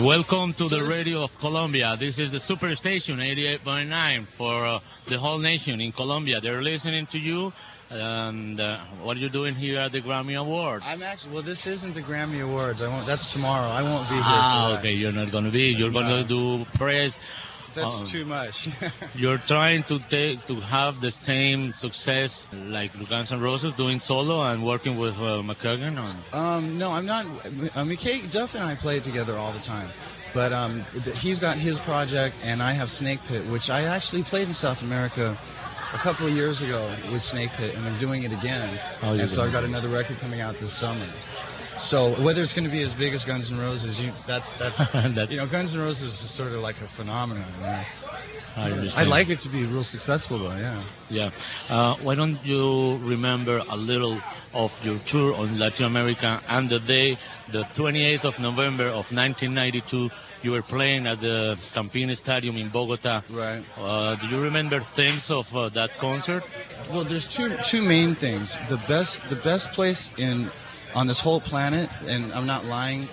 Welcome to the radio of Colombia. This is the Superestación 88.9 for the whole nation in Colombia. They're listening to you. And what are you doing here at the Grammy Awards? I'm actually, well, this isn't the Grammy Awards. That's tomorrow. I won't be here. Okay, you're not going to be. You're going to do press. That's too much. You're trying to have the same success like Guns N' Roses doing solo and working with McKagan? No, I'm not. Duff and I play together all the time. But he's got his project, and I have Snake Pit, which I actually played in South America a couple of years ago with Snake Pit, and I'm doing it again. So I got another record coming out this summer. So whether it's going to be as big as Guns N' Roses, that's Guns N' Roses is sort of like a phenomenon. I'd like it to be real successful, though. Yeah. Why don't you remember a little of your tour on Latin America and the day, the 28th of November of 1992, you were playing at the Campín Stadium in Bogotá. Right. Do you remember things of that concert? Well, there's two main things. The best place on this whole planet, and I'm not lying,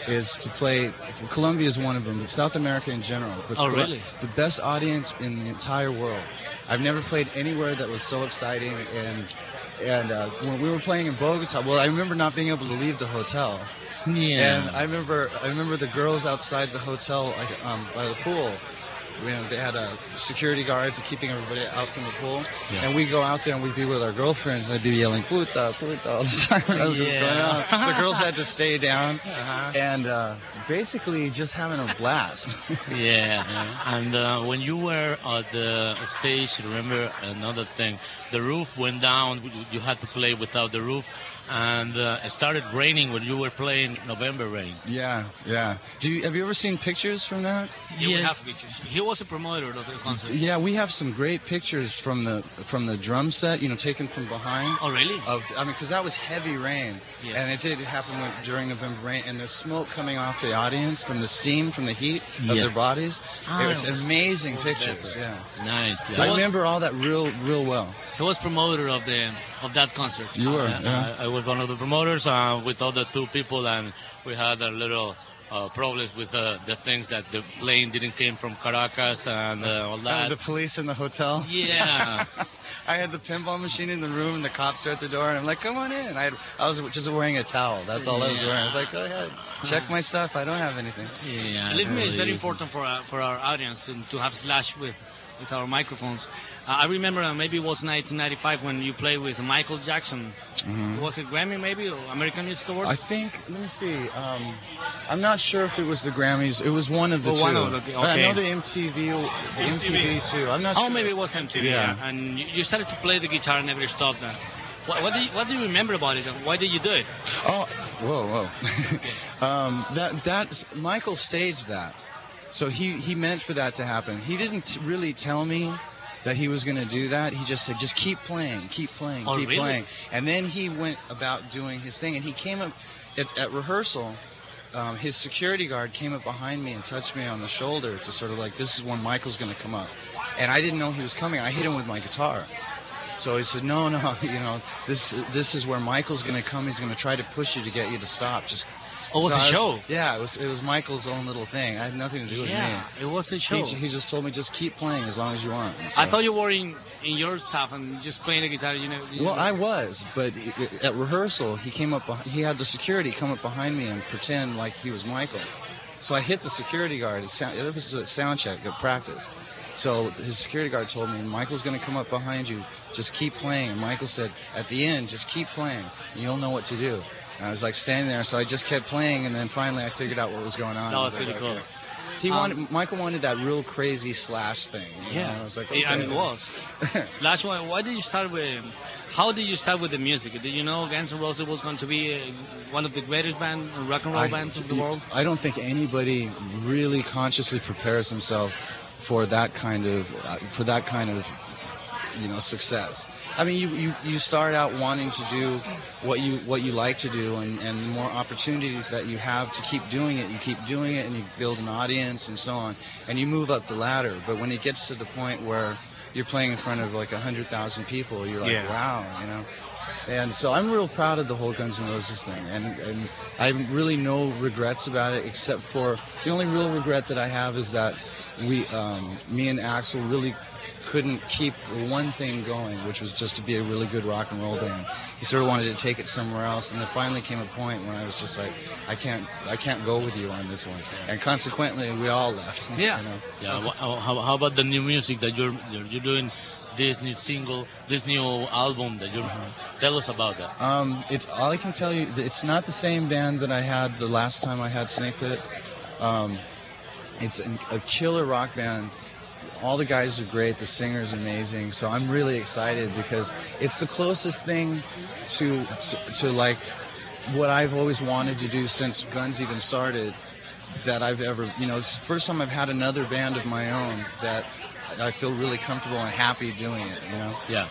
is to play. Colombia is one of them, but South America in general. But really? The best audience in the entire world. I've never played anywhere that was so exciting. And when we were playing in Bogotá, well, I remember not being able to leave the hotel. Yeah. And I remember the girls outside the hotel, by the pool. They had security guards keeping everybody out from the pool, and we go out there and we'd be with our girlfriends, and I'd be yelling "puta, puta" all the time. That was just going on. The girls had to stay down, and basically just having a blast. And when you were at the stage, remember another thing, the roof went down. You had to play without the roof. And it started raining when you were playing November Rain. Yeah. Have you ever seen pictures from that? Yes. We have pictures. He was a promoter of the concert. Yeah, we have some great pictures from the drum set, taken from behind. Oh, really? Because that was heavy rain, and it did happen during November Rain, and the smoke coming off the audience from the steam, from the heat of their bodies. It was amazing pictures. Yeah. Nice. I remember all that real well. He was promoter of that concert. You were. I was one of the promoters with other two people, and we had a little problems with the things that the plane didn't came from Caracas and all that. The police in the hotel. Yeah. I had the pinball machine in the room, and the cops are at the door, and I'm like, "Come on in." I was just wearing a towel. That's all I was wearing. I was like, "Go ahead, check my stuff. I don't have anything." Yeah. Believe me, it's very important for our audience to have Slash with our microphones. I remember maybe it was 1995 when you played with Michael Jackson. Mm-hmm. Was it Grammy maybe or American Music Awards? I think, let me see. I'm not sure if it was the Grammys. It was one of the two. Okay. I know the MTV too. I'm not sure. Oh, maybe it was MTV. Yeah. And you started to play the guitar and never stopped that. What do you remember about it? Why did you do it? Oh, whoa. That's Michael staged that. So he meant for that to happen. He didn't really tell me that he was going to do that. He just said, just keep playing, keep playing. And then he went about doing his thing. And he came up at rehearsal. His security guard came up behind me and touched me on the shoulder to sort of like, this is when Michael's going to come up. And I didn't know he was coming. I hit him with my guitar. So he said, no, this is where Michael's going to come. He's going to try to push you to get you to stop. It was a show. Yeah, it was Michael's own little thing. I had nothing to do with me. Yeah, it was a show. He just told me, just keep playing as long as you want. So, I thought you were in your stuff and just playing the guitar. Well, I was, but at rehearsal, he had the security come up behind me and pretend like he was Michael. So I hit the security guard. It was a sound check at practice. So his security guard told me, Michael's going to come up behind you. Just keep playing. And Michael said, at the end, just keep playing. And you'll know what to do. And I was like standing there, so I just kept playing, and then finally I figured out what was going on. That was really cool. Michael wanted that real crazy Slash thing. Yeah, I was like, okay. And it was. Slash, how did you start with the music? Did you know Guns N' Roses was going to be one of the greatest rock and roll bands of the world? I don't think anybody really consciously prepares himself for that kind of success. I mean, you start out wanting to do what you like to do, and the more opportunities that you have to keep doing it, you keep doing it, and you build an audience and so on, and you move up the ladder. But when it gets to the point where you're playing in front of like 100,000 people, you're like, wow, And so I'm real proud of the whole Guns N' Roses thing, and I have really no regrets about it, except for the only real regret that I have is that me and Axl really couldn't keep one thing going, which was just to be a really good rock and roll band. He sort of wanted to take it somewhere else, and there finally came a point when I was just like, I can't go with you on this one, and consequently we all left. Yeah. You know? Yeah. How about the new music that you're doing? This new single, this new album that you're. Tell us about that. It's all I can tell you. It's not the same band that I had the last time I had Snake Pit. It's a killer rock band. All the guys are great. The singer's amazing. So I'm really excited because it's the closest thing to like what I've always wanted to do since Guns even started. That I've ever, it's the first time I've had another band of my own that I feel really comfortable and happy doing it. Yeah.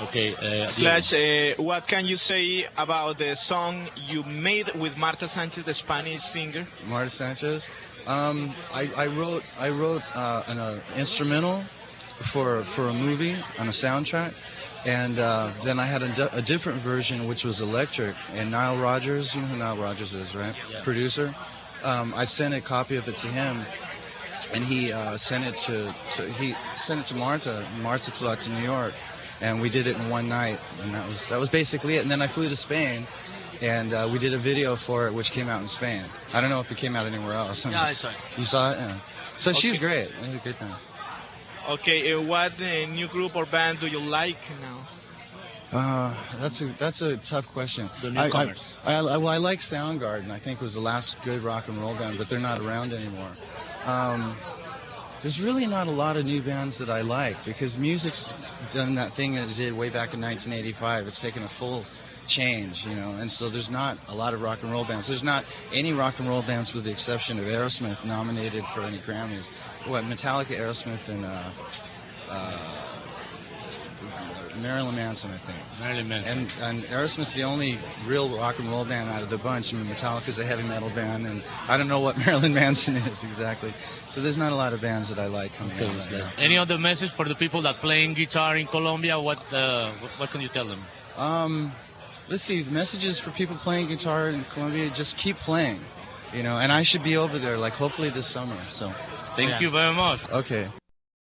Okay. What can you say about the song you made with Marta Sanchez, the Spanish singer? Marta Sanchez. I wrote an instrumental for a movie on a soundtrack, and then I had a different version which was electric. And Nile Rodgers, you know who Nile Rodgers is, right? Yeah. Producer. I sent a copy of it to him, and he sent it to Marta. Marta flew out to New York, and we did it in one night, and that was basically it. And then I flew to Spain, and we did a video for it, which came out in Spain. I don't know if it came out anywhere else. Yeah, I saw it. You saw it? Yeah. So Okay. she's great. We had a good time. Okay, what new group or band do you like now? That's a tough question. The newcomers. I like Soundgarden. I think was the last good rock and roll band, but they're not around anymore. There's really not a lot of new bands that I like because music's done that thing that it did way back in 1985. It's taken a full change, and so there's not a lot of rock and roll bands. There's not any rock and roll bands with the exception of Aerosmith nominated for any Grammys. Metallica, Aerosmith, and Marilyn Manson, I think. Marilyn Manson. And Aerosmith's the only real rock and roll band out of the bunch. I mean, Metallica's a heavy metal band, and I don't know what Marilyn Manson is exactly. So there's not a lot of bands that I like coming out right now. Any other message for the people that playing guitar in Colombia? What can you tell them? Let's see, messages for people playing guitar in Colombia, just keep playing, and I should be over there, like, hopefully this summer, so. Thank you very much. Okay.